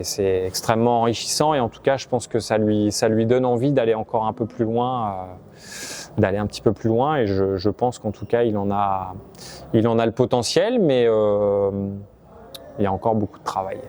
C'est extrêmement enrichissant et en tout cas, je pense que ça lui donne envie d'aller encore un peu plus loin, d'aller un petit peu plus loin et je pense qu'en tout cas, il en a le potentiel, mais il y a encore beaucoup de travail.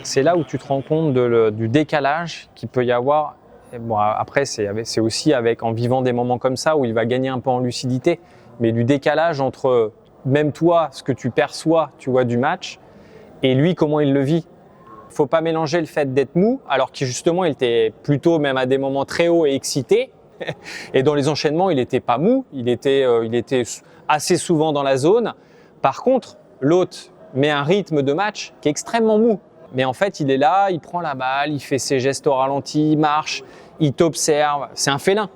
C'est là où tu te rends compte du décalage qu'il peut y avoir. Et bon, après, c'est aussi en vivant des moments comme ça où il va gagner un peu en lucidité, mais du décalage entre même toi, ce que tu perçois, tu vois, du match, et lui, comment il le vit. Il ne faut pas mélanger le fait d'être mou, alors que justement, il était plutôt même à des moments très hauts et excité. Et dans les enchaînements, il n'était pas mou, il était assez souvent dans la zone. Par contre, l'autre met un rythme de match qui est extrêmement mou. Mais en fait, il est là, il prend la balle, il fait ses gestes au ralenti, il marche, il t'observe. C'est un félin.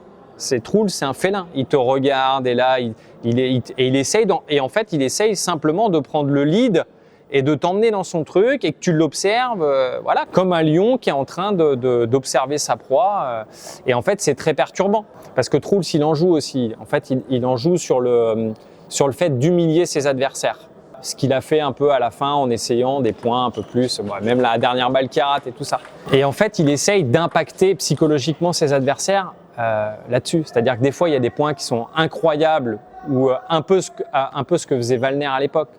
Troul, c'est un félin. Il te regarde et là, il essaye simplement de prendre le lead et de t'emmener dans son truc et que tu l'observes, voilà, comme un lion qui est en train d'observer sa proie. Et en fait, c'est très perturbant parce que Troul, s'il en joue aussi, en fait, il en joue sur le fait d'humilier ses adversaires. Ce qu'il a fait un peu à la fin en essayant des points un peu plus, même la dernière balle qu'il rate et tout ça. Et en fait, il essaye d'impacter psychologiquement ses adversaires là-dessus. C'est-à-dire que des fois, il y a des points qui sont incroyables ou un peu ce que faisait Wallner à l'époque.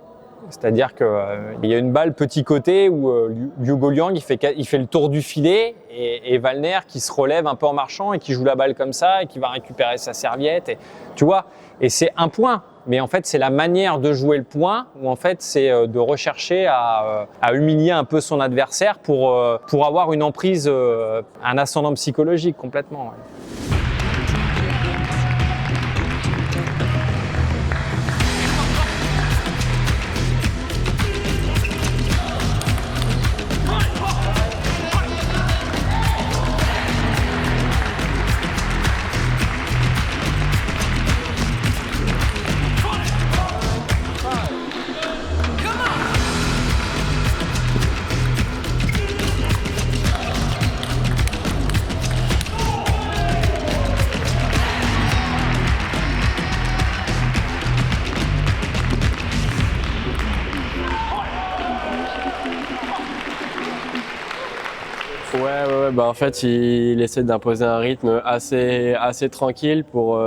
C'est-à-dire qu'il y a une balle petit côté où Hugo Liang il fait le tour du filet et Wallner qui se relève un peu en marchant et qui joue la balle comme ça et qui va récupérer sa serviette. Tu vois, et c'est un point. Mais en fait, c'est la manière de jouer le point où en fait, c'est de rechercher à humilier un peu son adversaire pour avoir une emprise, un ascendant psychologique complètement. Ouais. Ouais, bah en fait, il essaie d'imposer un rythme assez tranquille pour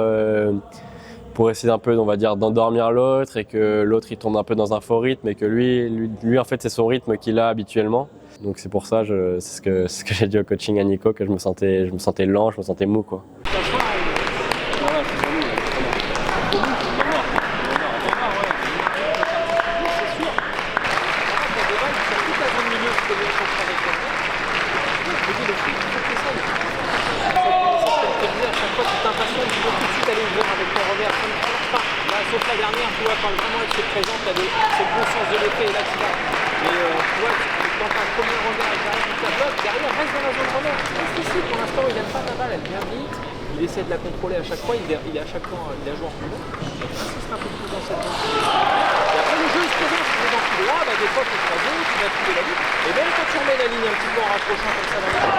essayer un peu, on va dire, d'endormir l'autre et que l'autre il tombe un peu dans un faux rythme et que lui en fait, c'est son rythme qu'il a habituellement. Donc c'est pour ça, c'est ce que j'ai dit au coaching à Nico, que je me sentais lent, je me sentais mou, quoi. Sauf la dernière, tu vois, quand vraiment elle se présente, t'as c'est le bon sens de l'effet et là tu vas. Mais tu vois, quand t'as un premier revers et derrière tu la bloques, derrière reste dans la zone revers. Reste ici, pour l'instant il n'aime pas ta balle, elle vient vite, il essaie de la contrôler à chaque fois, il est à chaque fois, il a joué en plus long. Donc insiste un peu plus dans cette zone. Et après le jeu il se présente, tu es dans tout droit, bah, des fois tu vas jouer, tu vas tuer la ligne. Et même quand tu remets la ligne un petit peu en rapprochant comme ça dans la ligne,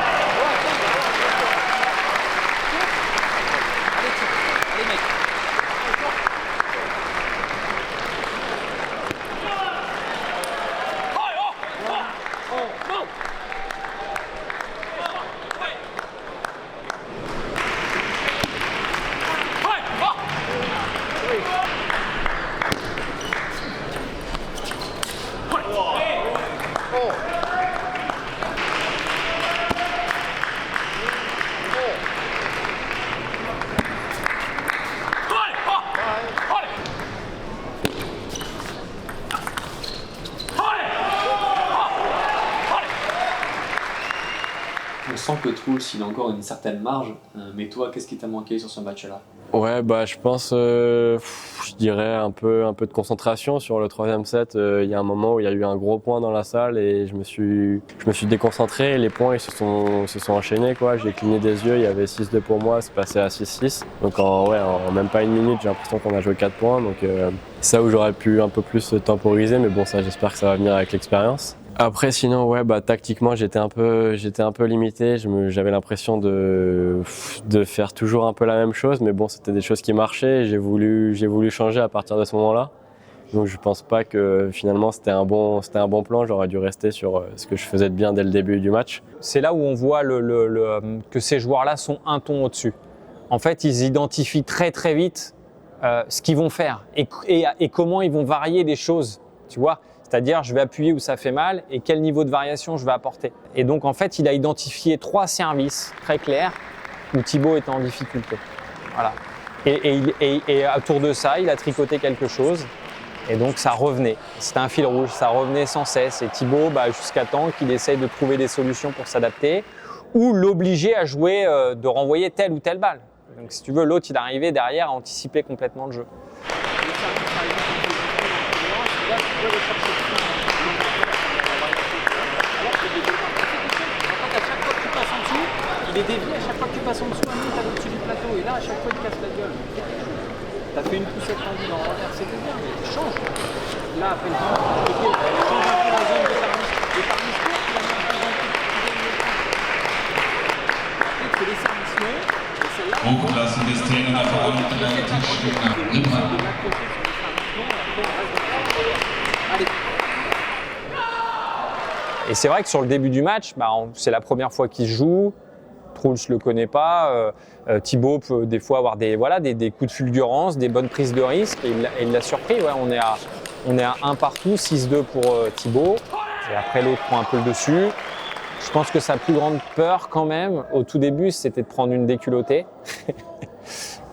allez mec. On sent que Troul, il a encore une certaine marge, mais toi, qu'est-ce qui t'a manqué sur ce match-là? Ouais, bah je pense, je dirais un peu de concentration sur le troisième set. Il y a un moment où il y a eu un gros point dans la salle et je me suis déconcentré. Et les points ils se sont enchaînés quoi. J'ai cligné des yeux, il y avait 6-2 pour moi, c'est passé à 6-6. Donc en même pas une minute, j'ai l'impression qu'on a joué 4 points. Donc c'est ça où j'aurais pu un peu plus temporiser, mais bon ça j'espère que ça va venir avec l'expérience. Après sinon ouais bah tactiquement j'étais un peu limité, j'avais l'impression de faire toujours un peu la même chose, mais bon c'était des choses qui marchaient, j'ai voulu changer à partir de ce moment-là. Donc je pense pas que finalement c'était un bon plan, j'aurais dû rester sur ce que je faisais de bien dès le début du match. C'est là où on voit que ces joueurs-là sont un ton au-dessus. En fait, ils identifient très très vite ce qu'ils vont faire et comment ils vont varier les choses, tu vois. C'est-à-dire, je vais appuyer où ça fait mal et quel niveau de variation je vais apporter. Et donc, en fait, il a identifié 3 services très clairs où Thibaut était en difficulté. Voilà. Et autour de ça, il a tricoté quelque chose. Et donc, ça revenait. C'était un fil rouge, ça revenait sans cesse. Et Thibaut, jusqu'à temps qu'il essaye de trouver des solutions pour s'adapter ou l'obliger à jouer, de renvoyer telle ou telle balle. Donc, si tu veux, l'autre, il arrivait derrière à anticiper complètement le jeu. Il est dévié à chaque fois que tu passes en dessous, un minute au-dessus du plateau. Et là, à chaque fois, il casse la gueule. T'as fait une poussette tendue dans le revers, c'était bien, mais tu changes. Là, après le temps, tu changes un peu la zone de service. Et par l'histoire, tu vas mettre un peu après, tu fais les services longs. Et celle-là, Hochklassige Szenen der Verantwortung. Et c'est vrai que sur le début du match, c'est la première fois qu'il joue. Truls le connaît pas. Thibaut peut des fois avoir des coups de fulgurance, des bonnes prises de risque. Et il l'a surpris. Ouais, on est à 1 partout, 6-2 pour Thibaut. Et après l'autre prend un peu le dessus. Je pense que sa plus grande peur quand même, au tout début, c'était de prendre une déculottée.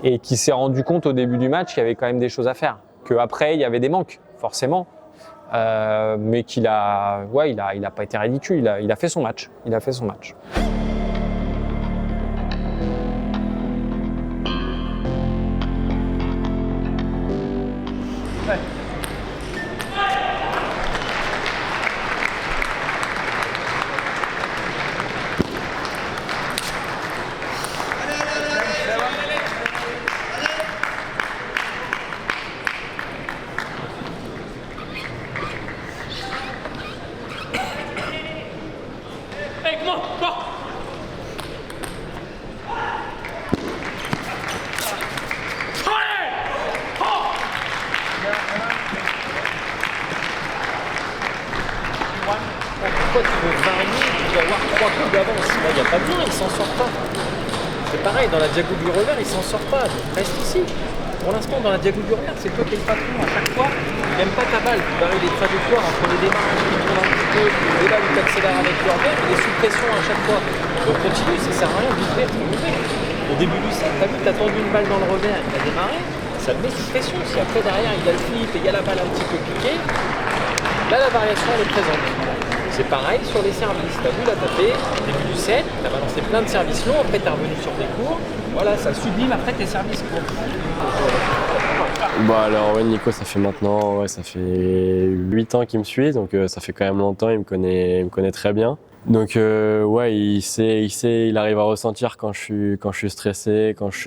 Et qu'il s'est rendu compte au début du match qu'il y avait quand même des choses à faire. Qu'après, il y avait des manques, forcément. Mais il a pas été ridicule. Il a fait son match. Il a fait son match. Pourquoi tu veux varier, tu dois avoir 3 coups d'avance. Là, il n'y a pas besoin, il s'en sort pas. C'est pareil, dans la diagonale du revers, il s'en sort pas. Donc, reste ici. Pour l'instant, dans la diagonale du revers, c'est toi qui es le patron. À chaque fois, il n'aime pas ta balle. Tu varies les trajectoires entre les démarches qui tournent un petit peu, et là où tu accélères avec le revers, il est sous pression à chaque fois. Donc continue, ça sert à rien d'ouvrir, de ouvrir. Au début du set, tu as vu, tu as tendu une balle dans le revers, il a démarré, ça te met sous pression. Si après derrière il y a le flip et il y a la balle un petit peu piquée, là la variation elle est présente. C'est pareil sur les services. Tu as vu là, tu as fait au début du set, tu as balancé plein de services longs, après tu es revenu sur des courts. Voilà, ça sublime après tes services courts. Bah alors ouais Nico ça fait 8 ans qu'il me suit, donc ça fait quand même longtemps, il me connaît très bien. Donc ouais il arrive à ressentir quand je suis stressé, quand je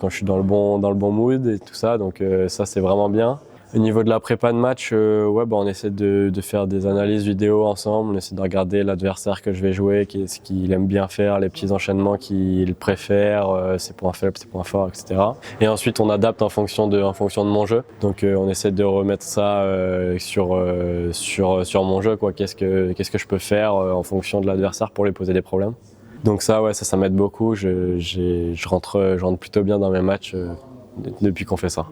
suis dans le bon mood et tout ça, donc ça c'est vraiment bien. Au niveau de la prépa de match, on essaie de faire des analyses vidéo ensemble, on essaie de regarder l'adversaire que je vais jouer, ce qu'il aime bien faire, les petits enchaînements qu'il préfère, ses points faibles, ses points forts, etc. Et ensuite on adapte en fonction de mon jeu. Donc on essaie de remettre ça sur mon jeu, quoi. Qu'est-ce que je peux faire en fonction de l'adversaire pour lui poser des problèmes. Donc ça m'aide beaucoup. Je rentre plutôt bien dans mes matchs depuis qu'on fait ça.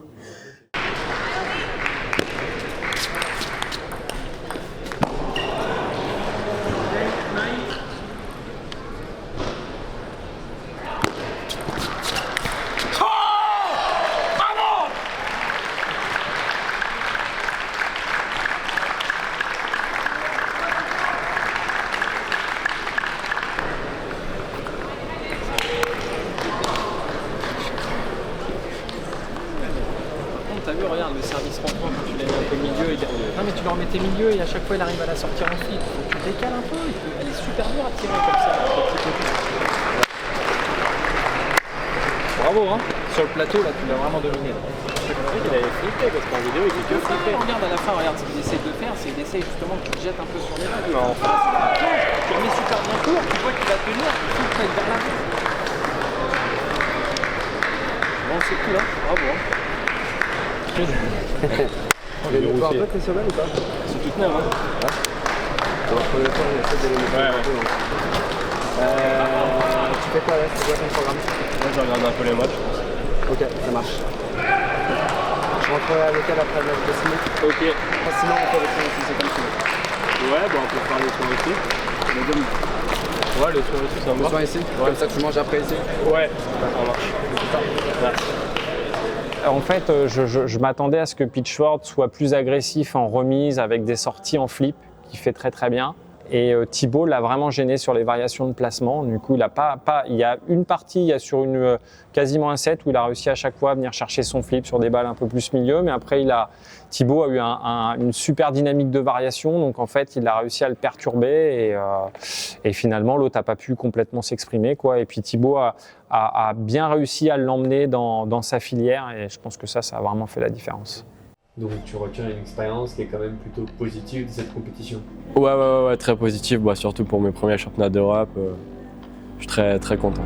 Non mais tu leur mets tes milieux et à chaque fois il arrive à la sortir en flip. Faut que tu décales un peu, elle est super dure à tirer comme ça. Bravo hein. Sur le plateau là tu l'as vraiment dominé. Il avait flippé parce qu'en vidéo il fait que flipper. Regarde à la fin, regarde ce qu'il essaie de faire, c'est qu'il essaie justement que tu te jettes un peu sur les mains. Non, en face, tu remets super bien court, tu vois qu'il va tenir, il faut que tu ailles vers l'avant. Bon c'est cool hein, bravo hein. On les met pas un peu tes semaines ou pas? C'est tout neuf hein. Alors pour le temps, on essaie de les mettre un peu. Tu fais quoi là? C'est quoi ton programme? Moi je regarde un peu les matchs. Ok, ça marche. Je rentrerai avec elle après le match de Smith. Ok. Sinon on peut le faire aussi, c'est comme tu veux. Ouais, on peut faire le soir ici. Ouais, le soir ici, ça me Le va. soir ici? Comme ça que tu manges après ici? Ouais, ça marche. En fait, je m'attendais à ce que Pitchford soit plus agressif en remise avec des sorties en flip, qui fait très très bien. Et Thibaut l'a vraiment gêné sur les variations de placement. Du coup, il y a une partie, il y a sur quasiment un set où il a réussi à chaque fois à venir chercher son flip sur des balles un peu plus milieu. Mais après, Thibaut a eu une super dynamique de variation. Donc en fait, il a réussi à le perturber et finalement, l'autre n'a pas pu complètement s'exprimer, quoi. Et puis Thibaut a bien réussi à l'emmener dans sa filière. Et je pense que ça a vraiment fait la différence. Donc tu retiens une expérience qui est quand même plutôt positive de cette compétition. Ouais, très positif, surtout pour mes premiers championnats d'Europe. Je suis très très content.